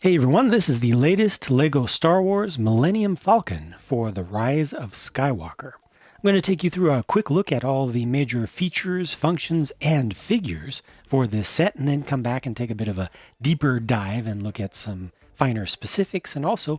Hey everyone, this is the latest LEGO Star Wars Millennium Falcon for The Rise of Skywalker. I'm going to take you through a quick look at all the major features, functions, and figures for this set, and then come back and take a bit of a deeper dive and look at some finer specifics, and also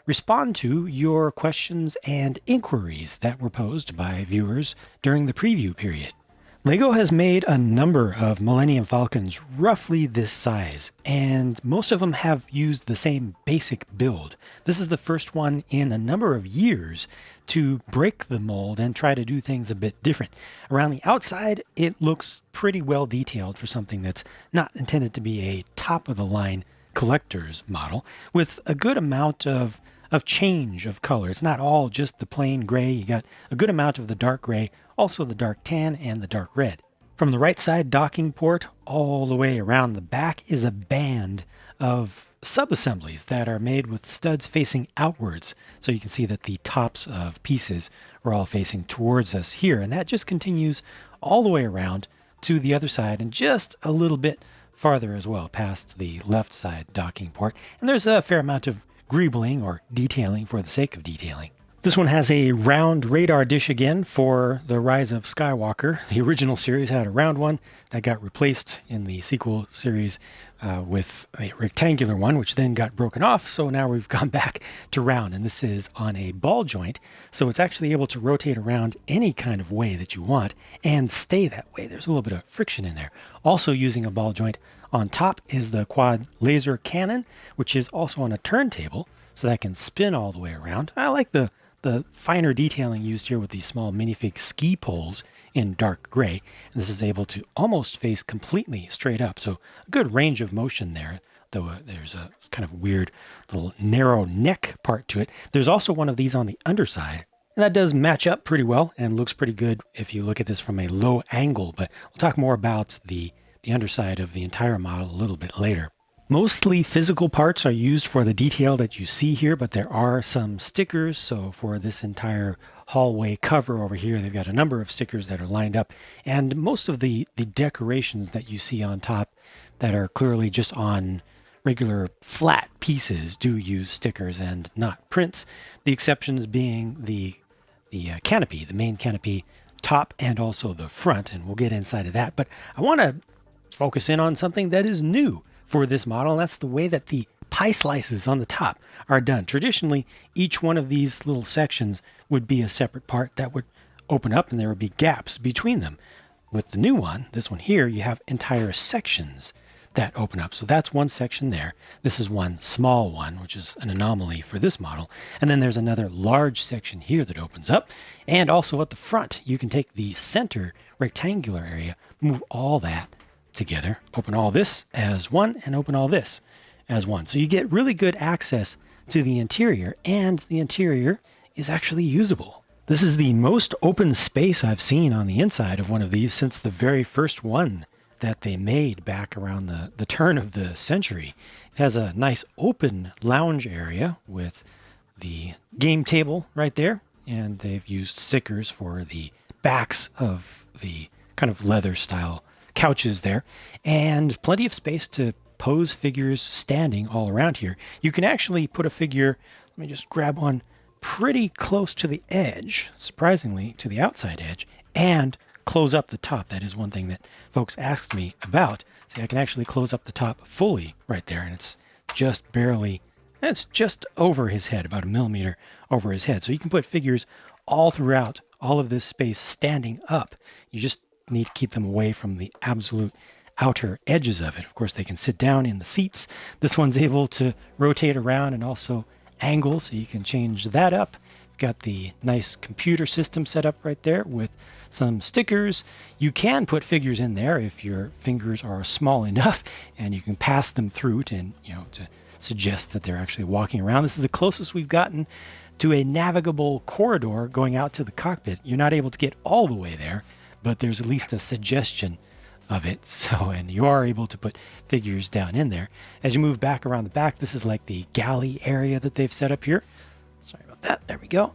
respond to your questions and inquiries that were posed by viewers during the preview period. LEGO has made a number of Millennium Falcons roughly this size, and most of them have used the same basic build. This is the first one in a number of years to break the mold and try to do things a bit different. Around the outside, it looks pretty well detailed for something that's not intended to be a top-of-the-line collector's model, with a good amount of change of color. It's not all just the plain gray. You got a good amount of the dark gray, also the dark tan and the dark red. From the right side docking port all the way around the back is a band of sub-assemblies that are made with studs facing outwards. So you can see that the tops of pieces are all facing towards us here. And that just continues all the way around to the other side and just a little bit farther as well, past the left side docking port. And there's a fair amount of greebling or detailing for the sake of detailing. This one has a round radar dish again for The Rise of Skywalker. The original series had a round one that got replaced in the sequel series with a rectangular one, which then got broken off. So now we've gone back to round, and this is on a ball joint. So it's actually able to rotate around any kind of way that you want and stay that way. There's a little bit of friction in there. Also using a ball joint on top is the quad laser cannon, which is also on a turntable, so that can spin all the way around. I like the finer detailing used here with these small minifig ski poles in dark gray. And this is able to almost face completely straight up. So a good range of motion there, though there's a kind of weird little narrow neck part to it. There's also one of these on the underside. And that does match up pretty well and looks pretty good if you look at this from a low angle. But we'll talk more about the underside of the entire model a little bit later. Mostly physical parts are used for the detail that you see here, but there are some stickers. So for this entire hallway cover over here, they've got a number of stickers that are lined up. And most of the decorations that you see on top that are clearly just on regular flat pieces do use stickers and not prints. The exceptions being the canopy, the main canopy top and also the front. And we'll get inside of that. But I want to focus in on something that is new for this model, and that's the way that the pie slices on the top are done. Traditionally, each one of these little sections would be a separate part that would open up, and there would be gaps between them. With the new one, this one here, you have entire sections that open up. So that's one section there. This is one small one, which is an anomaly for this model. And then there's another large section here that opens up. And also at the front, you can take the center rectangular area, move all that together, open all this as one, and open all this as one. So you get really good access to the interior, and the interior is actually usable. This is the most open space I've seen on the inside of one of these since the very first one that they made back around the turn of the century. It has a nice open lounge area with the game table right there, and they've used stickers for the backs of the kind of leather style couches there, and plenty of space to pose figures standing all around here. You can actually put a figure, let me just grab one, pretty close to the edge, surprisingly to the outside edge, and close up the top. That is one thing that folks asked me about. See, I can actually close up the top fully right there, and it's just barely, it's just over his head, about a millimeter over his head. So you can put figures all throughout all of this space standing up. You just need to keep them away from the absolute outer edges of it. Of course, they can sit down in the seats. This one's able to rotate around and also angle, so you can change that up. You've got the nice computer system set up right there with some stickers. You can put figures in there if your fingers are small enough, and you can pass them through to suggest that they're actually walking around. This is the closest we've gotten to a navigable corridor going out to the cockpit. You're not able to get all the way there, but there's at least a suggestion of it. So, and you are able to put figures down in there. As you move back around the back, this is like the galley area that they've set up here. Sorry about that. There we go.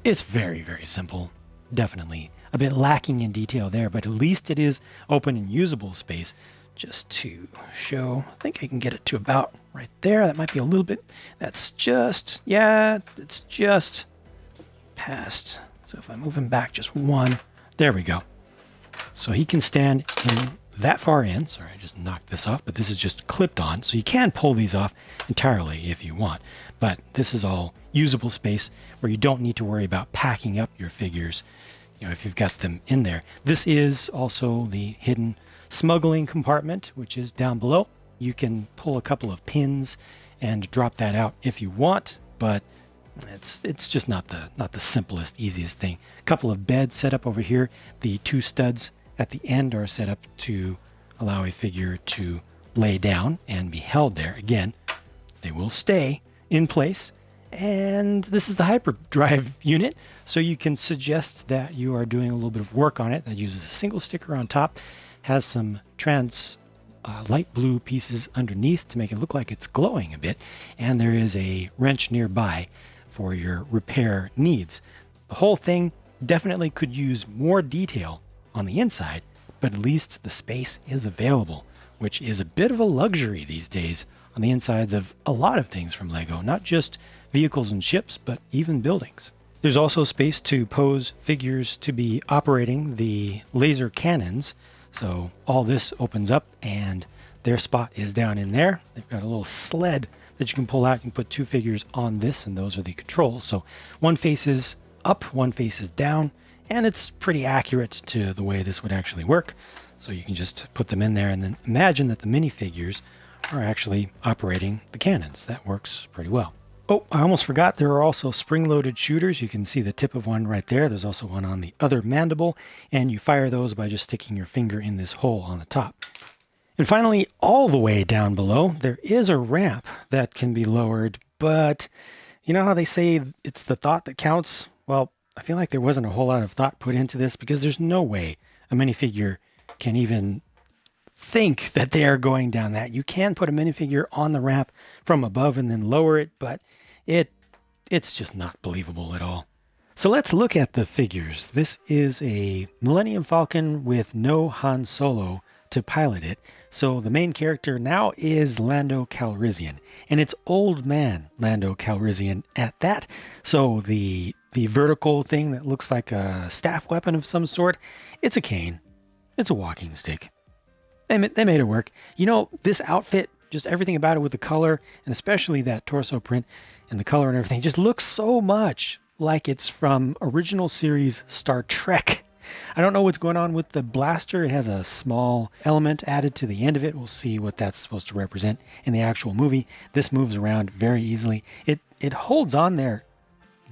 It's very, very simple. Definitely a bit lacking in detail there, but at least it is open and usable space just to show. I think I can get it to about right there. That might be a little bit. That's just, yeah, it's just past. So if I move him back just one, there we go. So he can stand in that far in. Sorry, I just knocked this off, but this is just clipped on. So you can pull these off entirely if you want. But this is all usable space where you don't need to worry about packing up your figures, you know, if you've got them in there. This is also the hidden smuggling compartment, which is down below. You can pull a couple of pins and drop that out if you want, but it's just not the simplest, easiest thing. A couple of beds set up over here. The two studs at the end are set up to allow a figure to lay down and be held there. Again, they will stay in place. And this is the hyperdrive unit, so you can suggest that you are doing a little bit of work on it. That uses a single sticker on top, has some light blue pieces underneath to make it look like it's glowing a bit, and there is a wrench nearby for your repair needs. The whole thing definitely could use more detail on the inside, but at least the space is available, which is a bit of a luxury these days on the insides of a lot of things from LEGO, not just vehicles and ships, but even buildings. There's also space to pose figures to be operating the laser cannons. So all this opens up and their spot is down in there. They've got a little sled that you can pull out. You can put two figures on this, and those are the controls. So one faces up, one faces down, and it's pretty accurate to the way this would actually work. So you can just put them in there and then imagine that the minifigures are actually operating the cannons. That works pretty well. Oh, I almost forgot, there are also spring-loaded shooters. You can see the tip of one right there. There's also one on the other mandible, and you fire those by just sticking your finger in this hole on the top. And finally, all the way down below, there is a ramp that can be lowered, but you know how they say it's the thought that counts? Well, I feel like there wasn't a whole lot of thought put into this, because there's no way a minifigure can even think that they are going down that. You can put a minifigure on the ramp from above and then lower it, but it's just not believable at all. So let's look at the figures. This is a Millennium Falcon with no Han Solo to pilot it. So the main character now is Lando Calrissian, and it's old man Lando Calrissian at that. So the vertical thing that looks like a staff weapon of some sort, it's a cane. It's a walking stick. They made it work. You know, this outfit, just everything about it with the color, and especially that torso print and the color and everything, just looks so much like it's from original series Star Trek. I don't know what's going on with the blaster. It has a small element added to the end of it. We'll see what that's supposed to represent in the actual movie. This moves around very easily. It holds on there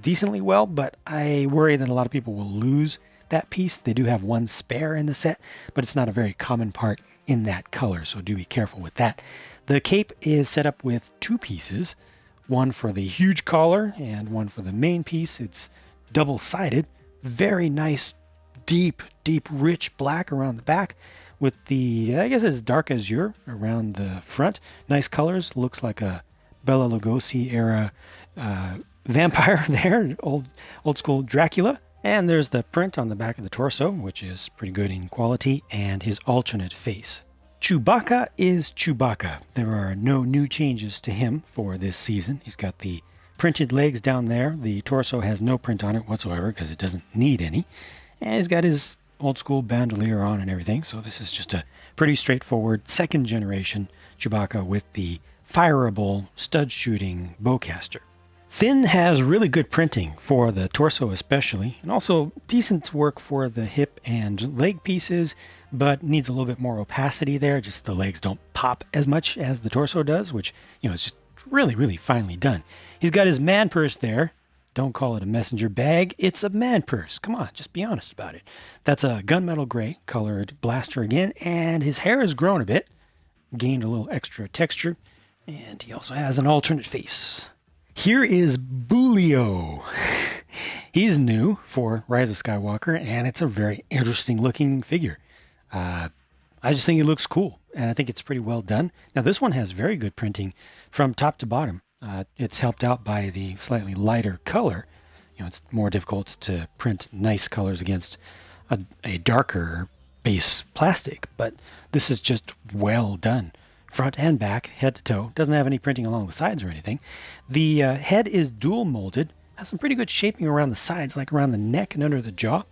decently well, but I worry that a lot of people will lose that piece. They do have one spare in the set, but it's not a very common part in that color, so do be careful with that. The cape is set up with two pieces, one for the huge collar and one for the main piece. It's double-sided, very nice, deep, rich black around the back with the, I guess it's dark azure around the front. Nice colors, looks like a Bela Lugosi era vampire there, old school Dracula. And there's the print on the back of the torso, which is pretty good in quality, and his alternate face. Chewbacca is Chewbacca. There are no new changes to him for this season. He's got the printed legs down there. The torso has no print on it whatsoever because it doesn't need any. And he's got his old school bandolier on and everything. So this is just a pretty straightforward second generation Chewbacca with the fireable stud shooting bowcaster. Finn has really good printing for the torso especially, and also decent work for the hip and leg pieces, but needs a little bit more opacity there. Just the legs don't pop as much as the torso does, which, you know, it's just really finely done. He's got his man purse there. Don't call it a messenger bag. It's a man purse. Come on, just be honest about it. That's a gunmetal gray colored blaster again, and his hair has grown a bit, gained a little extra texture, and he also has an alternate face. Here is Boolio. He's new for Rise of Skywalker, and it's a very interesting looking figure. I just think it looks cool, and I think it's pretty well done. Now, this one has very good printing from top to bottom. It's helped out by the slightly lighter color. You know, it's more difficult to print nice colors against a darker base plastic, but this is just well done. Front and back, head to toe. Doesn't have any printing along the sides or anything. The head is dual molded. Has some pretty good shaping around the sides, like around the neck and under the jaw.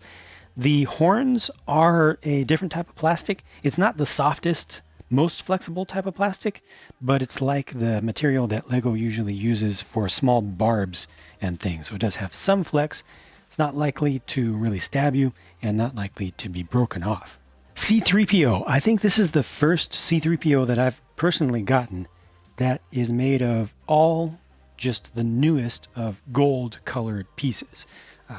The horns are a different type of plastic. It's not the softest, most flexible type of plastic, but it's like the material that Lego usually uses for small barbs and things. So it does have some flex. It's not likely to really stab you and not likely to be broken off. C-3PO. I think this is the first C-3PO that I've personally gotten that is made of all just the newest of gold colored pieces.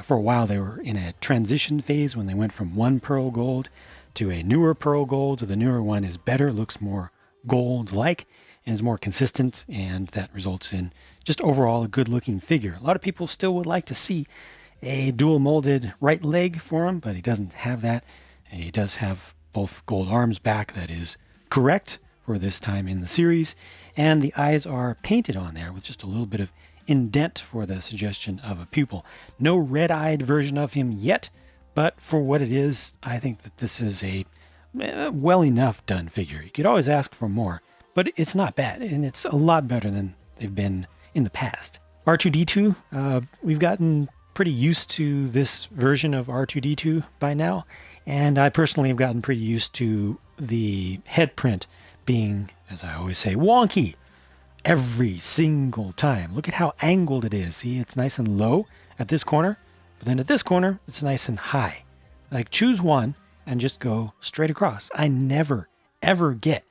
For a while they were in a transition phase when they went from one pearl gold to a newer pearl gold. The newer one is better, looks more gold-like, and is more consistent, and that results in just overall a good-looking figure. A lot of people still would like to see a dual molded right leg for him, but he doesn't have that. He does have both gold arms back. That is correct for this time in the series. And the eyes are painted on there with just a little bit of indent for the suggestion of a pupil. No red-eyed version of him yet, but for what it is, I think that this is a well enough done figure. You could always ask for more, but it's not bad, and it's a lot better than they've been in the past. R2-D2, we've gotten pretty used to this version of R2-D2 by now, and I personally have gotten pretty used to the head print being, as I always say, wonky every single time. Look at how angled it is. See, it's nice and low at this corner, but then at this corner, it's nice and high. Like, choose one and just go straight across. I never, ever get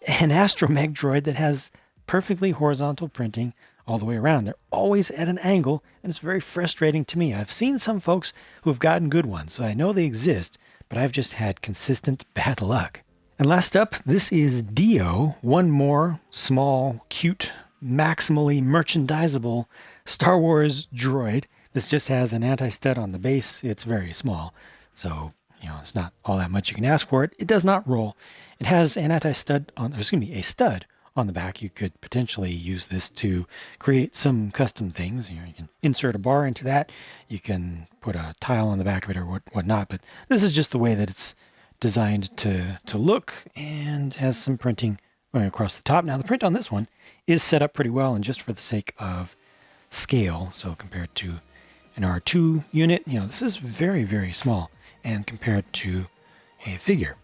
an astromech droid that has perfectly horizontal printing all the way around. They're always at an angle, and it's very frustrating to me. I've seen some folks who have gotten good ones, so I know they exist, but I've just had consistent bad luck. And last up, this is Dio, one more small, cute, maximally merchandisable Star Wars droid. This just has an anti-stud on the base. It's very small, so it's not all that much you can ask for it. It does not roll. It has an anti-stud on, a stud on the back. You could potentially use this to create some custom things. You can insert a bar into that. You can put a tile on the back of it or whatnot. But this is just the way that it's designed to look, and has some printing going across the top. Now the print on this one is set up pretty well, and just for the sake of scale, so compared to an R2 unit, this is very, very small, and compared to a figure.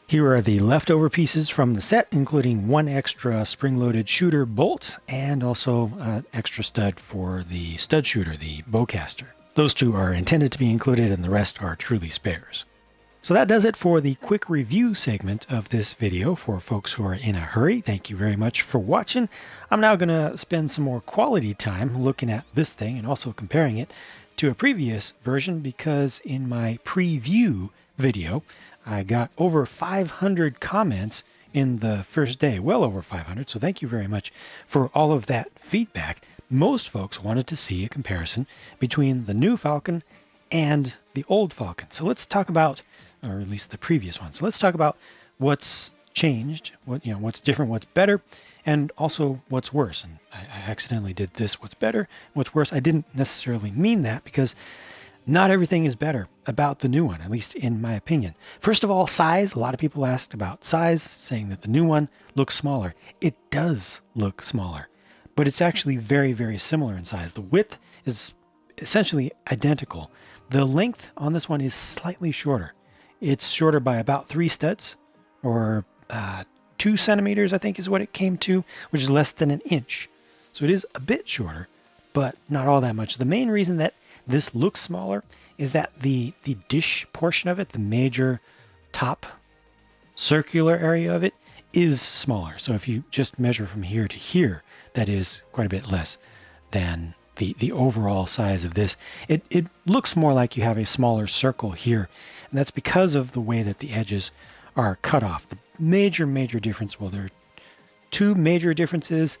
Here are the leftover pieces from the set, including one extra spring-loaded shooter bolt, and also an extra stud for the stud shooter, the bowcaster. Those two are intended to be included, and the rest are truly spares. So that does it for the quick review segment of this video for folks who are in a hurry. Thank you very much for watching. I'm now going to spend some more quality time looking at this thing and also comparing it to a previous version, because in my preview video, I got over 500 comments in the first day, well over 500. So thank you very much for all of that feedback. Most folks wanted to see a comparison between the new Falcon and the old Falcon. So let's talk about, or at least the previous one. So let's talk about what's changed, what's different, what's better, and also what's worse. And I accidentally did this, what's better, what's worse. I didn't necessarily mean that, because not everything is better about the new one, at least in my opinion. First of all, size. A lot of people asked about size, saying that the new one looks smaller. It does look smaller, but it's actually very, very similar in size. The width is essentially identical. The length on this one is slightly shorter. It's shorter by about 3 studs, or 2 centimeters, I think is what it came to, which is less than an inch. So it is a bit shorter, but not all that much. The main reason that this looks smaller is that the dish portion of it, the major top circular area of it, is smaller. So if you just measure from here to here, that is quite a bit less than the overall size of this. It looks more like you have a smaller circle here, and that's because of the way that the edges are cut off. The major difference, well, there are 2 major differences,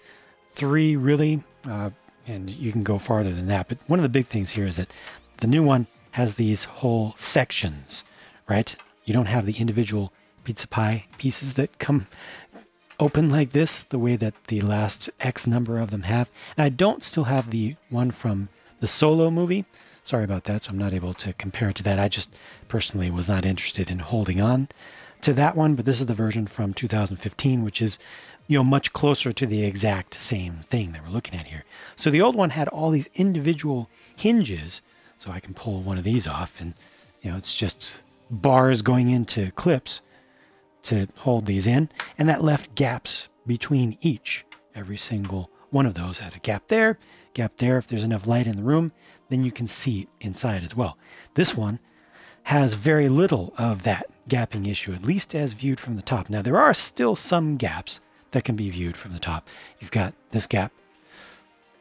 3 really, and you can go farther than that, but one of the big things here is that the new one has these whole sections, right? You don't have the individual pizza pie pieces that come open like this, the way that the last X number of them have. And I don't still have the one from the Solo movie, Sorry about that. So I'm not able to compare it to that. I just personally was not interested in holding on to that one, but this is the version from 2015, which is, much closer to the exact same thing that we're looking at here. So the old one had all these individual hinges. So I can pull one of these off and, it's just bars going into clips to hold these in. And that left gaps between each. Every single one of those had a gap there. If there's enough light in the room, then you can see inside as well. This one has very little of that gapping issue, at least as viewed from the top. Now, there are still some gaps that can be viewed from the top. You've got this gap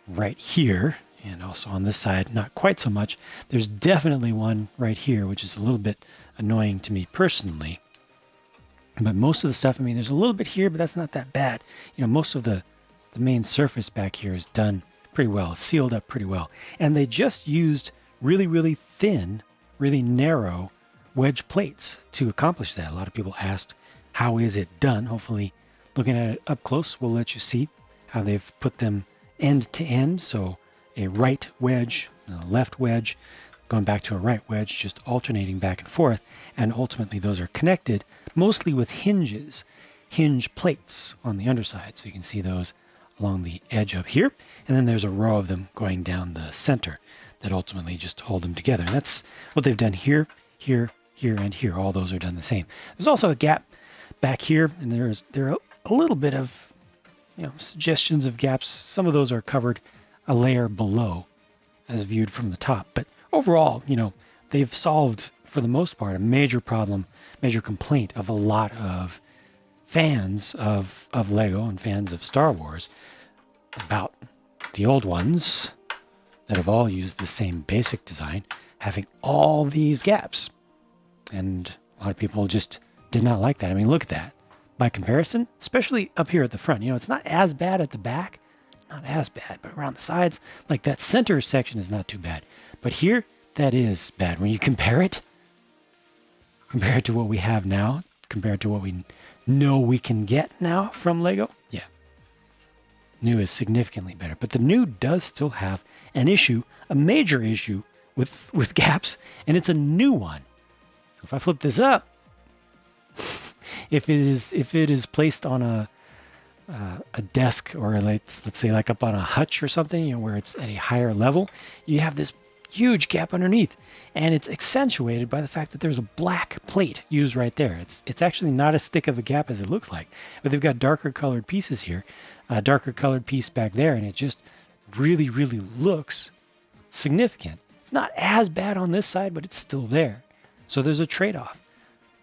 right here, and also on this side, not quite so much. There's definitely one right here, which is a little bit annoying to me personally. But most of the stuff, there's a little bit here, but that's not that bad. Most of the main surface back here is done pretty well, sealed up pretty well. And they just used really, really thin, really narrow wedge plates to accomplish that. A lot of people asked, how is it done? Hopefully, looking at it up close will let you see how they've put them end to end. So a right wedge, a left wedge, going back to a right wedge, just alternating back and forth. And ultimately, those are connected mostly with hinge plates on the underside. So you can see those along the edge up here. And then there's a row of them going down the center that ultimately just hold them together. And that's what they've done here, here, here, and here. All those are done the same. There's also a gap back here, and there are a little bit of suggestions of gaps. Some of those are covered a layer below as viewed from the top. But overall, they've solved, for the most part, a major problem, major complaint of a lot of fans of Lego and fans of Star Wars about the old ones that have all used the same basic design having all these gaps. And a lot of people just did not like that. Look at that. By comparison, especially up here at the front, it's not as bad at the back, not as bad, but around the sides, like that center section is not too bad. But here, that is bad. When you compare it to what we have now, compared to what we know we can get now from Lego, yeah, new is significantly better. But the new does still have an issue, a major issue with gaps, and it's a new one. So if I flip this up, if it is placed on a desk, or let's say like up on a hutch or something, where it's at a higher level, you have this huge gap underneath, and it's accentuated by the fact that there's a black plate used right there. It's actually not as thick of a gap as it looks like, but they've got darker colored pieces here, a darker colored piece back there, and it just really, really looks significant. It's not as bad on this side, but it's still there. So there's a trade-off.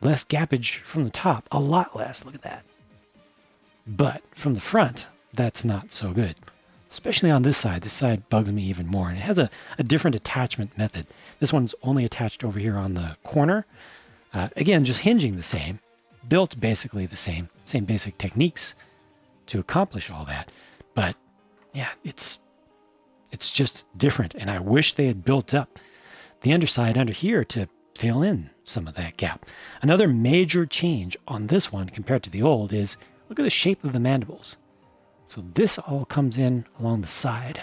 Less gappage from the top, a lot less. Look at that. But from the front, that's not so good. Especially on this side. This side bugs me even more. And it has a different attachment method. This one's only attached over here on the corner. Again, just hinging the same. Built basically the same basic techniques to accomplish all that. But yeah, it's just different. And I wish they had built up the underside under here to fill in some of that gap. Another major change on this one compared to the old is, look at the shape of the mandibles. So this all comes in along the side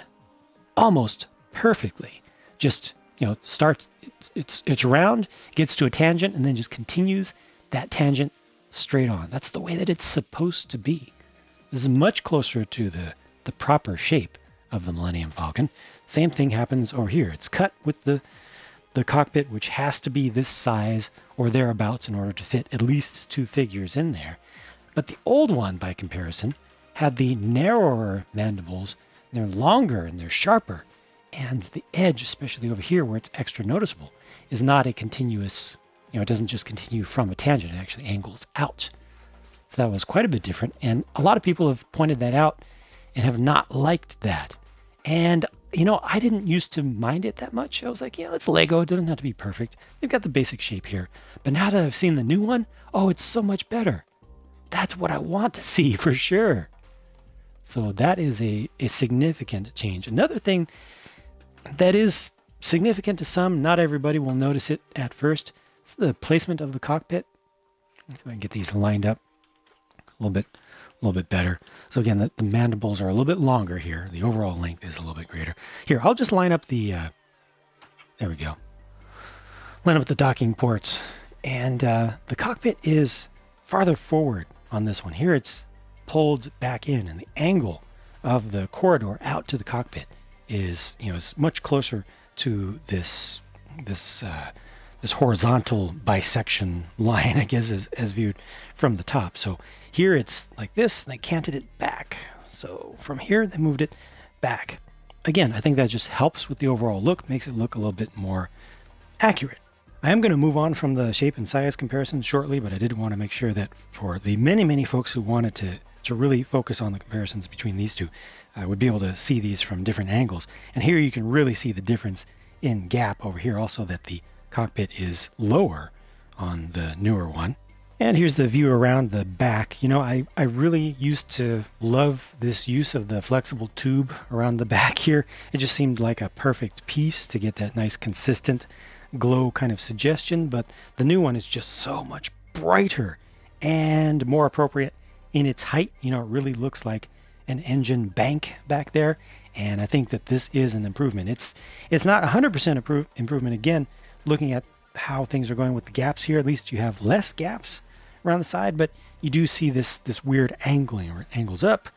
almost perfectly. Just, starts, it's round, gets to a tangent, and then just continues that tangent straight on. That's the way that it's supposed to be. This is much closer to the proper shape of the Millennium Falcon. Same thing happens over here. It's cut with the cockpit, which has to be this size or thereabouts in order to fit at least two figures in there. But the old one, by comparison, had the narrower mandibles. They're longer and they're sharper. And the edge, especially over here where it's extra noticeable, is not a continuous, it doesn't just continue from a tangent. It actually angles out. So that was quite a bit different. And a lot of people have pointed that out and have not liked that. And I didn't used to mind it that much. I was like, it's Lego. It doesn't have to be perfect. They've got the basic shape here. But now that I've seen the new one, it's so much better. That's what I want to see for sure. So that is a significant change. Another thing that is significant to some, not everybody will notice it at first, is the placement of the cockpit. Let's see if I can get these lined up a little bit better. So again, the mandibles are a little bit longer here. The overall length is a little bit greater. Here, I'll just line up the There we go. Line up the docking ports. And the cockpit is farther forward on this one. Here it's pulled back in, and the angle of the corridor out to the cockpit is, is much closer to this horizontal bisection line, I guess, as viewed from the top. So here it's like this, and they canted it back. So from here, they moved it back. Again, I think that just helps with the overall look, makes it look a little bit more accurate. I am going to move on from the shape and size comparison shortly, but I did want to make sure that for the many folks who wanted to really focus on the comparisons between these two, I would be able to see these from different angles. And here you can really see the difference in gap over here, also that the cockpit is lower on the newer one. And here's the view around the back. I really used to love this use of the flexible tube around the back here. It just seemed like a perfect piece to get that nice consistent glow kind of suggestion, but the new one is just so much brighter and more appropriate in its height. It really looks like an engine bank back there, and I think that this is an improvement. It's not 100% improvement. Again, looking at how things are going with the gaps here, at least you have less gaps around the side, but you do see this weird angling, where it angles up,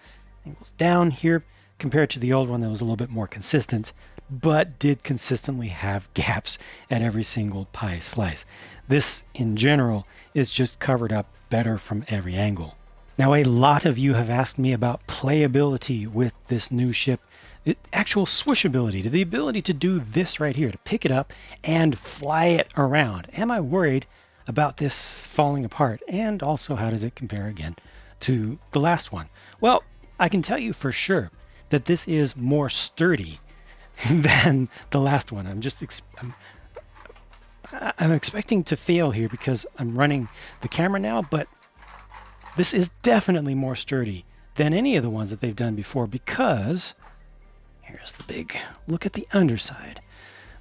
angles down here, compared to the old one that was a little bit more consistent, but did consistently have gaps at every single pie slice. This, in general, is just covered up better from every angle. Now, a lot of you have asked me about playability with this new ship, the actual swishability, the ability to do this right here, to pick it up and fly it around. Am I worried about this falling apart? And also, how does it compare again to the last one? Well, I can tell you for sure that this is more sturdy than the last one. I'm expecting to fail here because I'm running the camera now, but this is definitely more sturdy than any of the ones that they've done before, because here's the big look at the underside.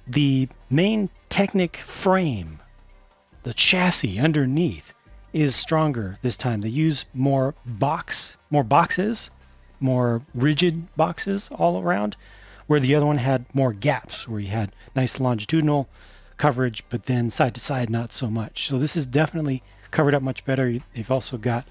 The main Technic frame, the chassis underneath, is stronger this time. They use more boxes, more rigid boxes all around, where the other one had more gaps, where you had nice longitudinal coverage, but then side to side not so much. So this is definitely covered up much better. They've also got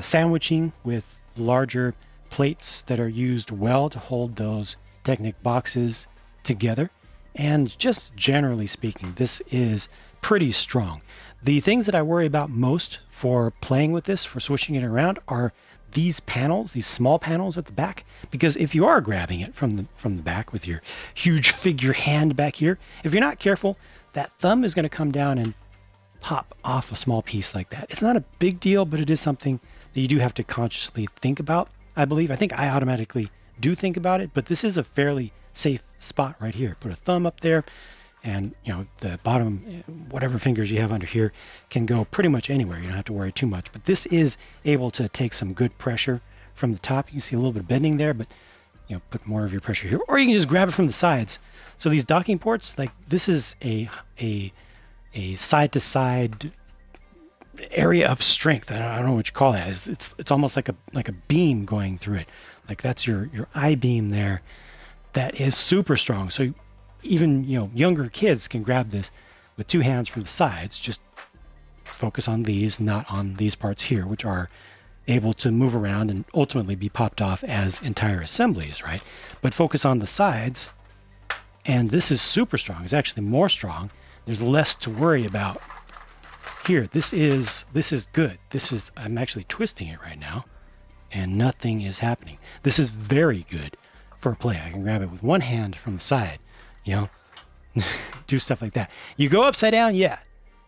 sandwiching with larger plates that are used well to hold those Technic boxes together. And just generally speaking, this is pretty strong. The things that I worry about most for playing with this, for swishing it around, are these panels, these small panels at the back, because if you are grabbing it from the back with your huge figure hand back here, if you're not careful, that thumb is going to come down and pop off a small piece like that. It's not a big deal, but it is something that you do have to consciously think about, I believe. I think I automatically do think about it, but this is a fairly safe spot right here. Put a thumb up there, and the bottom, whatever fingers you have under here, can go pretty much anywhere. You don't have to worry too much. But this is able to take some good pressure from the top. You can see a little bit of bending there, but put more of your pressure here, or you can just grab it from the sides. So these docking ports, like this is a side to side area of strength. I don't know what you call that. It's almost like a beam going through it. Like that's your I-beam there. That is super strong. So even younger kids can grab this with two hands from the sides. Just focus on these, not on these parts here, which are able to move around and ultimately be popped off as entire assemblies, right? But focus on the sides, and this is super strong. It's actually more strong. There's less to worry about here. This is good. I'm actually twisting it right now, and nothing is happening. This is very good for play. I can grab it with one hand from the side, do stuff like that. You go upside down, yeah,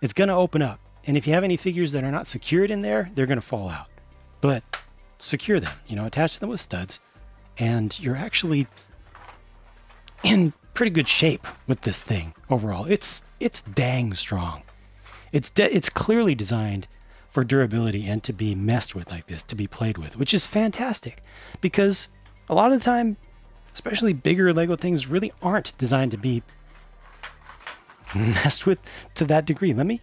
it's going to open up. And if you have any figures that are not secured in there, they're going to fall out. But secure them, attach them with studs, and you're actually in pretty good shape with this thing overall. It's dang strong. It's clearly designed for durability and to be messed with like this, to be played with, which is fantastic, because a lot of the time, especially bigger Lego things, really aren't designed to be messed with to that degree. Let me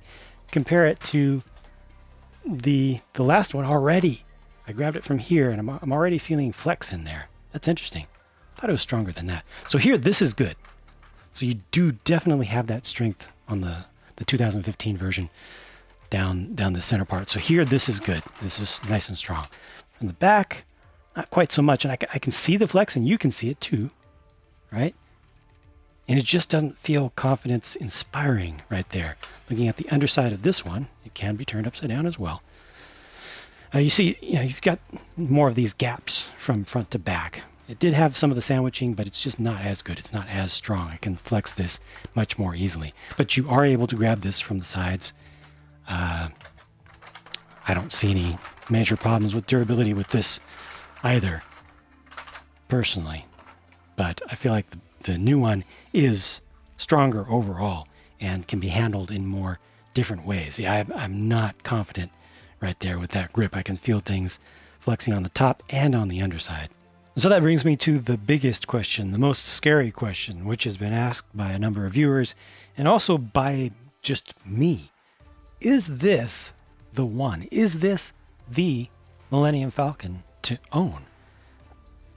compare it to the last one already. I grabbed it from here, and I'm already feeling flex in there. That's interesting. I thought it was stronger than that. So here, this is good. So you do definitely have that strength on the 2015 version down the center part. So here, this is good. This is nice and strong. From the back, not quite so much. And I can see the flex, and you can see it too, right? And it just doesn't feel confidence inspiring right there. Looking at the underside of this one, it can be turned upside down as well. You see, you've got more of these gaps from front to back. It did have some of the sandwiching, but it's just not as good. It's not as strong. I can flex this much more easily. But you are able to grab this from the sides. I don't see any major problems with durability with this either, personally. But I feel like the new one is stronger overall and can be handled in more different ways. Yeah, I'm not confident right there with that grip. I can feel things flexing on the top and on the underside. So that brings me to the biggest question, the most scary question, which has been asked by a number of viewers and also by just me. Is this the one? Is this the Millennium Falcon to own?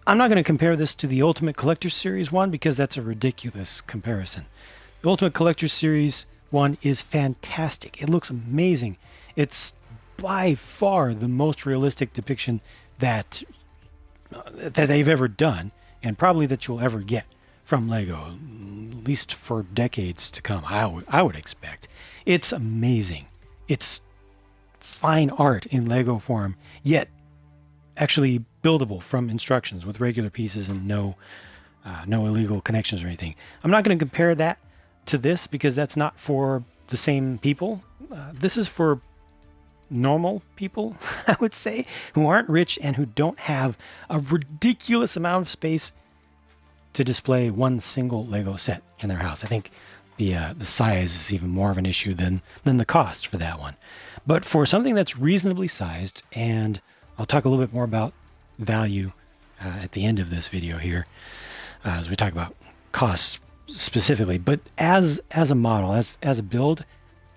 I'm not going to compare this to the Ultimate Collector Series 1 because that's a ridiculous comparison. The Ultimate Collector Series 1 is fantastic. It looks amazing. It's by far the most realistic depiction that they've ever done, and probably that you'll ever get from Lego, at least for decades to come, I would expect. It's amazing. It's fine art in Lego form, yet actually buildable from instructions with regular pieces and no illegal connections or anything. I'm not going to compare that to this because that's not for the same people. This is for normal people, I would say, who aren't rich and who don't have a ridiculous amount of space to display one single Lego set in their house. I think the size is even more of an issue than the cost for that one. But for something that's reasonably sized, and I'll talk a little bit more about value at the end of this video here, as we talk about costs specifically. But as a model, as a build,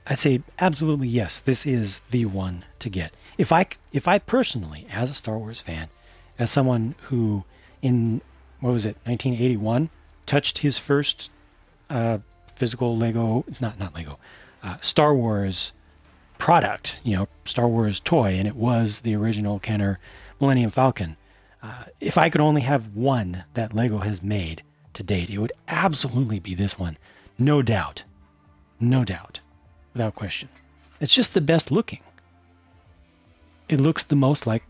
I'd say absolutely yes, this is the one to get. If I personally, as a Star Wars fan, as someone who in, 1981, touched his first physical Lego, it's not Lego, Star Wars product, Star Wars toy, and it was the original Kenner Millennium Falcon. If I could only have one that Lego has made to date, it would absolutely be this one. No doubt. No doubt. Without question. It's just the best looking. It looks the most like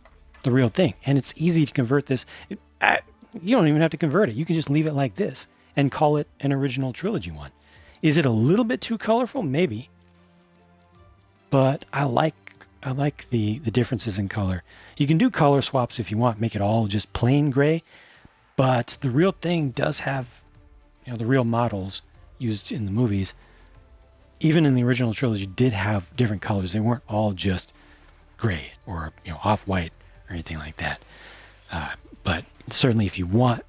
the real thing. And it's easy to convert this. You don't even have to convert it. You can just leave it like this and call it an original trilogy one. Is it a little bit too colorful? Maybe. But I like the differences in color. You can do color swaps if you want, make it all just plain gray. But the real thing does have, the real models used in the movies, even in the original trilogy, did have different colors. They weren't all just gray or off-white or anything like that. But certainly, if you want,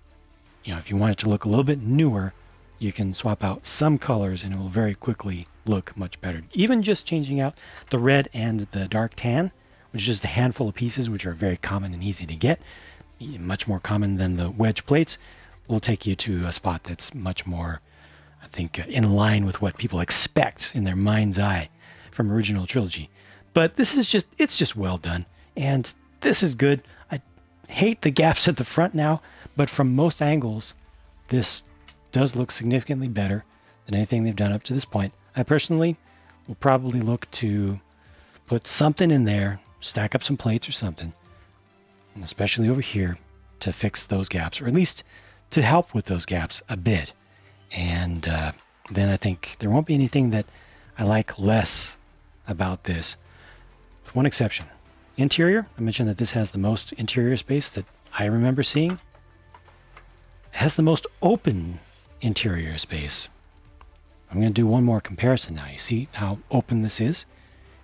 if you want it to look a little bit newer, you can swap out some colors, and it will very quickly look much better. Even just changing out the red and the dark tan, which is just a handful of pieces, which are very common and easy to get, much more common than the wedge plates, will take you to a spot that's much more, I think, in line with what people expect in their mind's eye from original trilogy. But this is it's just well done. And this is good. I hate the gaps at the front now, but from most angles, this does look significantly better than anything they've done up to this point. I personally will probably look to put something in there, stack up some plates or something, and especially over here, to fix those gaps, or at least to help with those gaps a bit. And then I think there won't be anything that I like less about this, with one exception. Interior, I mentioned that this has the most interior space that I remember seeing. It has the most open interior space. I'm going to do one more comparison now. You see how open this is?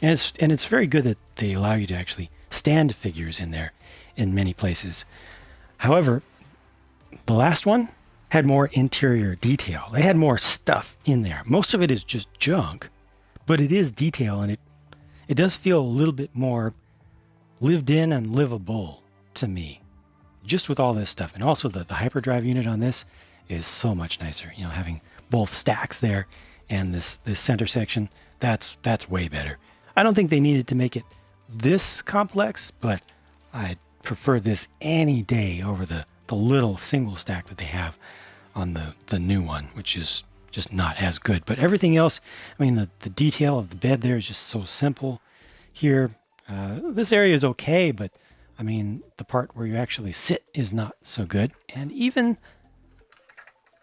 And it's very good that they allow you to actually stand figures in there in many places. However, the last one had more interior detail. They had more stuff in there. Most of it is just junk, but it is detail, and it does feel a little bit more lived in and livable to me, just with all this stuff. And also the hyperdrive unit on this is so much nicer. You know, having both stacks there and this center section, that's way better. I don't think they needed to make it this complex, but I prefer this any day over the little single stack that they have on the new one, which is just not as good. But everything else, I mean, the detail of the bed there is just so simple. Here, this area is okay, but I mean, the part where you actually sit is not so good. And even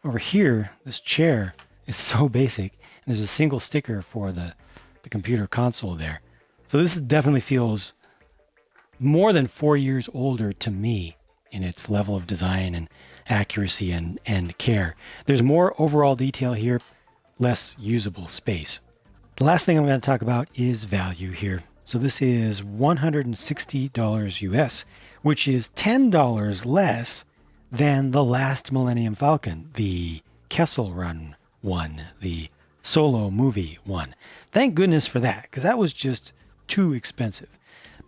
over here, this chair is so basic. And there's a single sticker for the computer console there. So this definitely feels more than 4 years older to me in its level of design and accuracy and care. There's more overall detail here, less usable space. The last thing I'm going to talk about is value here. So this is $160 US, which is $10 less than the last Millennium Falcon, the Kessel Run one, the solo movie one. Thank goodness for that, because that was just too expensive.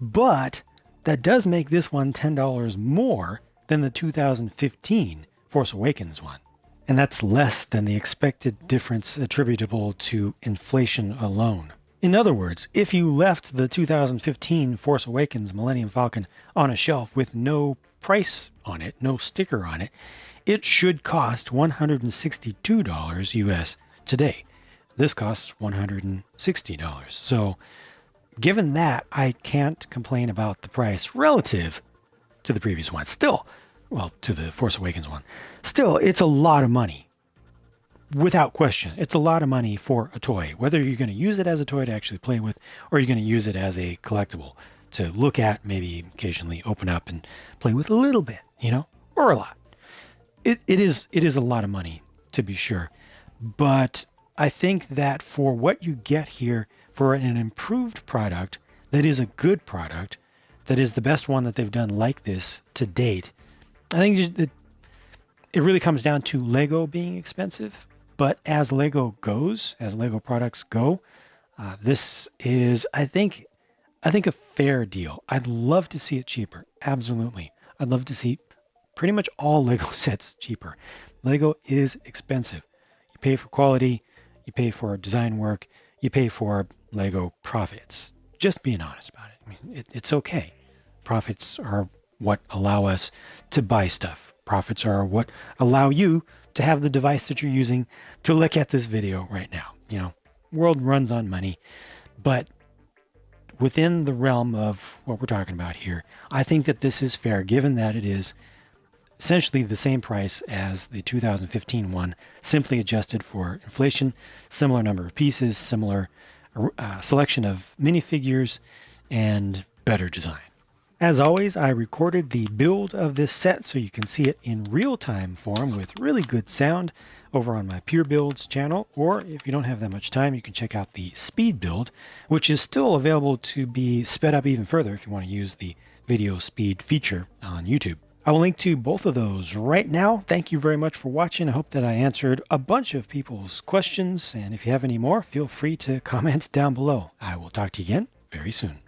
But that does make this one $10 more than the 2015 Force Awakens one. And that's less than the expected difference attributable to inflation alone. In other words, if you left the 2015 Force Awakens Millennium Falcon on a shelf with no price on it, no sticker on it, it should cost $162 US today. This costs $160. So given that, I can't complain about the price relative to the previous one. Still, well, to the Force Awakens one. Still, it's a lot of money. Without question, it's a lot of money for a toy. Whether you're going to use it as a toy to actually play with, or you're going to use it as a collectible to look at, maybe occasionally open up and play with a little bit, you know, or a lot. It is a lot of money, to be sure. But I think that for what you get here, for an improved product that is a good product, that is the best one that they've done like this to date, I think it really comes down to Lego being expensive. But as Lego goes, as Lego products go, this is, I think a fair deal. I'd love to see it cheaper. Absolutely. I'd love to see pretty much all Lego sets cheaper. Lego is expensive. You pay for quality, you pay for design work, you pay for Lego profits. Just being honest about it. I mean, it's okay. Profits are what allow us to buy stuff. Profits are what allow you to have the device that you're using to look at this video right now. You know, world runs on money, but within the realm of what we're talking about here, I think that this is fair, given that it is essentially the same price as the 2015 one, simply adjusted for inflation, similar number of pieces, similar selection of minifigures, and better design. As always, I recorded the build of this set so you can see it in real-time form with really good sound over on my Pure Builds channel, or if you don't have that much time, you can check out the speed build, which is still available to be sped up even further if you want to use the video speed feature on YouTube. I will link to both of those right now. Thank you very much for watching. I hope that I answered a bunch of people's questions, and if you have any more, feel free to comment down below. I will talk to you again very soon.